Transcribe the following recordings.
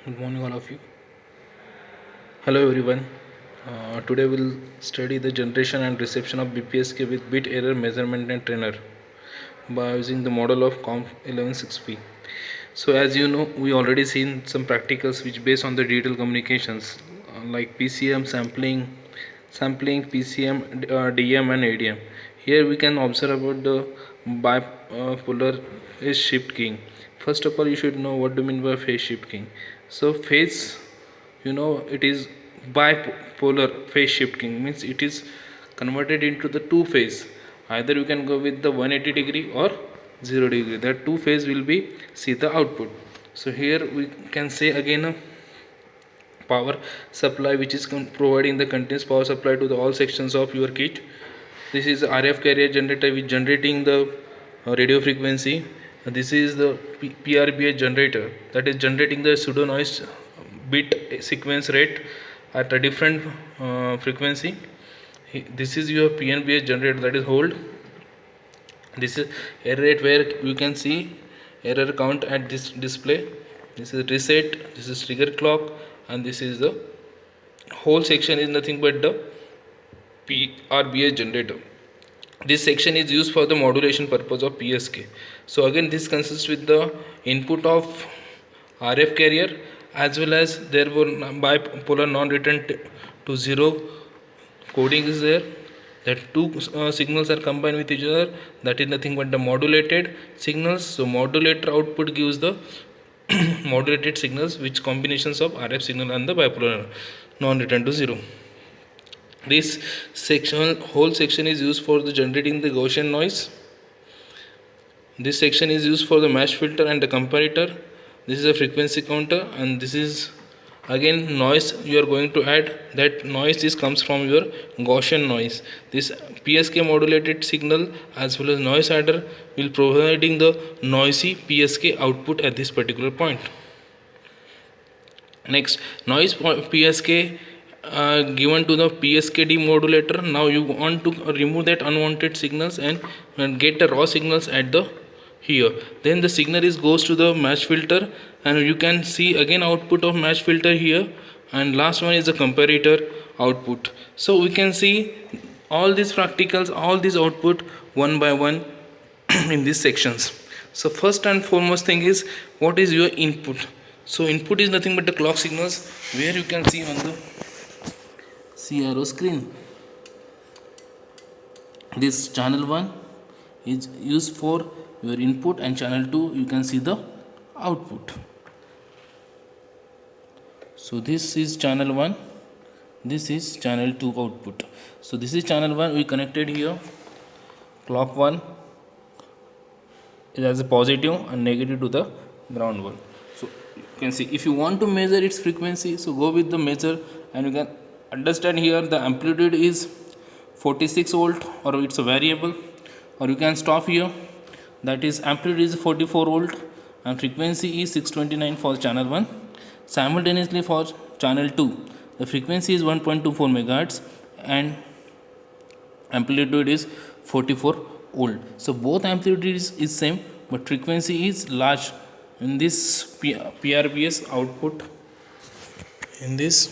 Good morning, all of you. Hello, everyone. Today we'll study the generation and reception of BPSK with bit error measurement and trainer by using the model of COMP116P. So, as you know, we already seen some practicals which based on the digital communications like PCM sampling PCM, DM, and ADM. Here we can observe about the bipolar phase shift keying. First of all, you should know what do you mean by phase shift keying. So, phase, it is bipolar phase shifting means it is converted into the two phase. Either you can go with the 180-degree or 0 degree. That two phase will be see the output. So here we can say again a power supply which is providing the continuous power supply to the all sections of your kit. This is RF carrier generator which generating the radio frequency. This is the PRBA generator that is generating the pseudo noise bit sequence rate at a different frequency. This is your PNBS generator that is hold. This is error rate where you can see error count at this display. This is reset, this is trigger clock, and this is the whole section is nothing but the PRBS generator. This section is used for the modulation purpose of PSK. So again this consists with the input of RF carrier as well as there were bipolar non-return to zero coding is there. That two signals are combined with each other, that is nothing but the modulated signals. So modulator output gives the modulated signals which combinations of RF signal and the bipolar non-return to zero. This whole section is used for the generating the Gaussian noise. This section is used for the match filter and the comparator. This is a frequency counter, and this is again noise you are going to add. That noise comes from your Gaussian noise. This PSK modulated signal as well as noise adder will providing the noisy PSK output at this particular point. Next, noise PSK given to the PSK demodulator. Now you want to remove that unwanted signals and get the raw signals at the here. Then the signal goes to the match filter, and you can see again output of match filter here, and last one is the comparator output. So we can see all these practicals, all these output one by one in these sections. So first and foremost thing is what is your input. So input is nothing but the clock signals where you can see on the CRO screen. This channel 1 is used for your input, and channel 2 you can see the output. So this is channel 1, this is channel 2 output. So this is channel 1, we connected here. Clock 1 is as a positive and negative to the ground one. So you can see if you want to measure its frequency, so go with the measure, and you can understand here the amplitude is 46 volt, or it's a variable, or you can stop here. That is amplitude is 44 volt and frequency is 629 for channel 1. Simultaneously for channel 2 the frequency is 1.24 megahertz and amplitude is 44 volt. So both amplitude is same, but frequency is large in this PRBS output. In this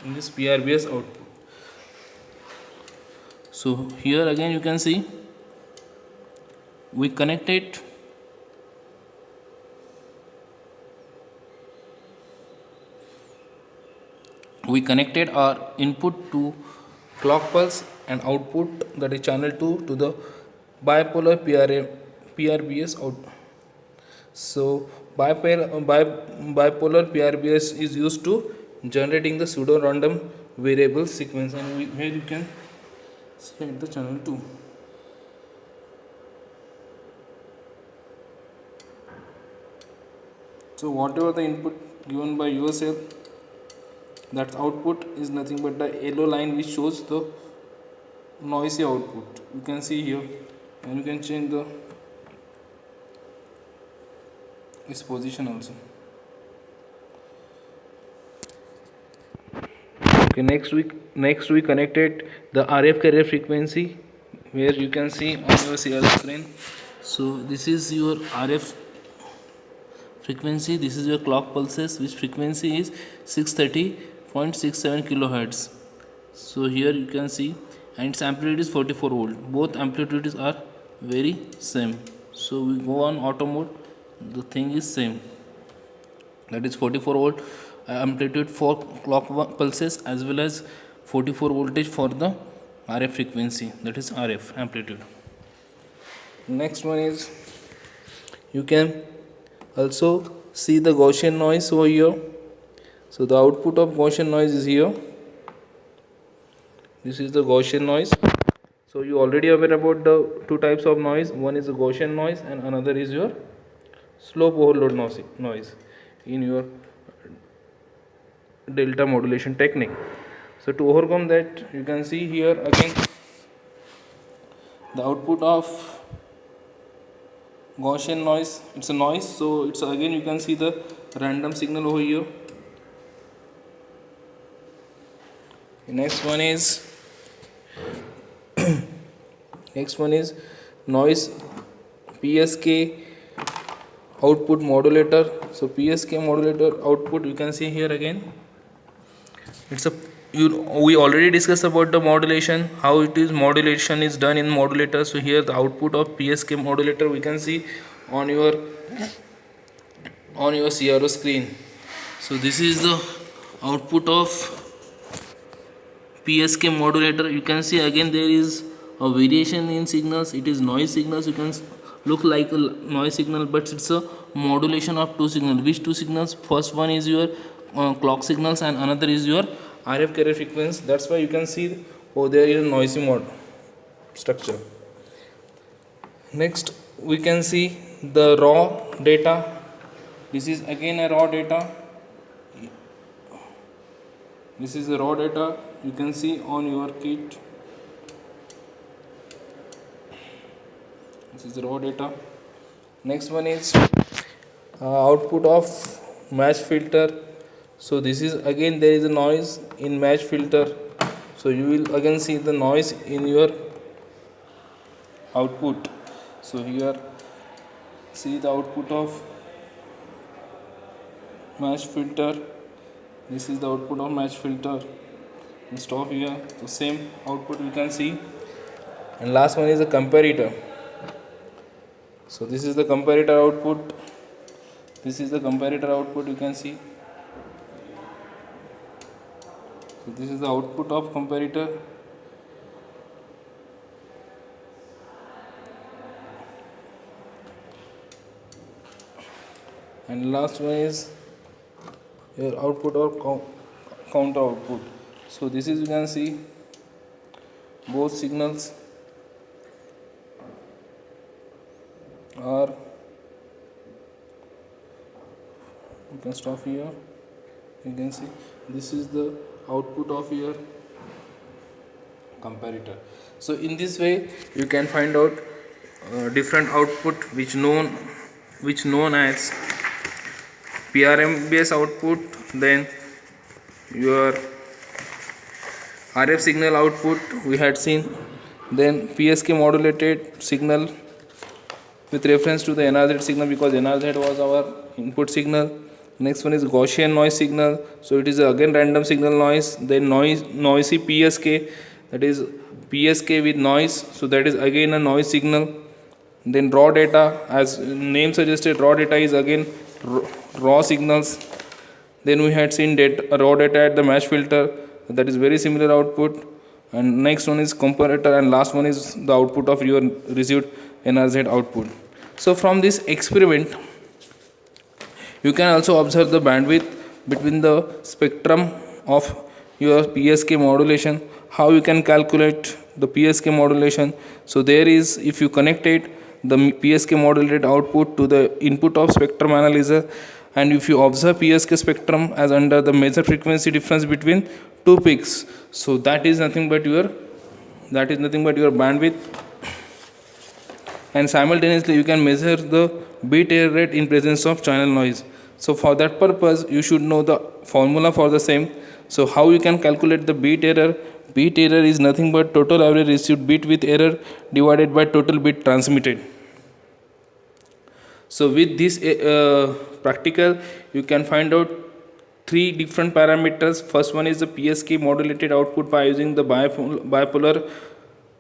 PRBS output. So here again you can see we connected our input to clock pulse and output, that is channel 2, to the bipolar PRBS out. So bipolar PRBS is used to generating the pseudo random variable sequence, and here you can see at the channel 2. So whatever the input given by yourself, that output is nothing but the yellow line which shows the noisy output. You can see here, and you can change its position also. Okay, next we connected the RF carrier frequency, where you can see on your CR screen. So this is your RF frequency. This is your clock pulses, which frequency is 630.67 kilohertz. So here you can see, and its amplitude is 44 volt. Both amplitudes are very same. So we go on auto mode, the thing is same, that is 44 volt amplitude for clock pulses as well as 44 voltage for the RF frequency, that is RF amplitude. Next one is, you can also see the Gaussian noise over here. So the output of Gaussian noise is here. This is the Gaussian noise. So you already aware about the two types of noise. One is the Gaussian noise and another is your slope overload noise in your delta modulation technique. So to overcome that, you can see here again the output of Gaussian noise. It's a noise, so it's again you can see the random signal over here. The next one is noise PSK output modulator. So PSK modulator output, you can see here again. We already discussed about the modulation, how modulation is done in modulator. So here the output of PSK modulator we can see on your CRO screen. So this is the output of PSK modulator. You can see again there is a variation in signals. It is noise signals. You can look like a noise signal, but it's a modulation of two signals. Which two signals? First one is your clock signals and another is your RF carrier frequency. That's why you can see there is a noisy mode structure. Next we can see the raw data. This is again a raw data. This is the raw data you can see on your kit. This is the raw data. Next one is output of match filter. So this is again there is a noise in match filter. So you will again see the noise in your output. So here see the output of match filter. This is the output of match filter. And stop here. The same output you can see. And last one is the comparator. So this is the comparator output. This is the comparator output you can see. So this is the output of comparator. And last one is your output or counter output. So this is, you can see both signals are, you can stop here. You can see this is the output of your comparator. So in this way you can find out different output which known as PRM based output, then your RF signal output we had seen, then PSK modulated signal with reference to the NRZ signal, because NRZ was our input signal. Next one is Gaussian noise signal. So it is again random signal noise. Then noisy PSK, that is PSK with noise. So that is again a noise signal. Then raw data, as name suggested, raw data is again raw signals. Then we had seen raw data at the match filter, that is very similar output. And next one is comparator, and last one is the output of your received NRZ output. So from this experiment you can also observe the bandwidth between the spectrum of your PSK modulation, how you can calculate the PSK modulation. So there is, if you connect it, the PSK modulated output to the input of spectrum analyzer, and if you observe PSK spectrum as under the measure frequency difference between two peaks, so that is nothing but your bandwidth. And simultaneously you can measure the bit error rate in presence of channel noise. So for that purpose you should know the formula for the same. So how you can calculate the bit error? Bit error is nothing but total average received bit with error divided by total bit transmitted. So with this practical, you can find out three different parameters. First one is the PSK modulated output by using the bipolar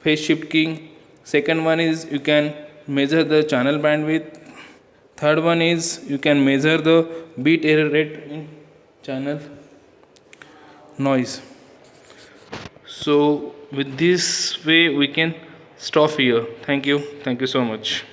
phase shift key. Second one is you can measure the channel bandwidth. Third one is you can measure the bit error rate in channel noise. So with this way we can stop here. Thank you so much.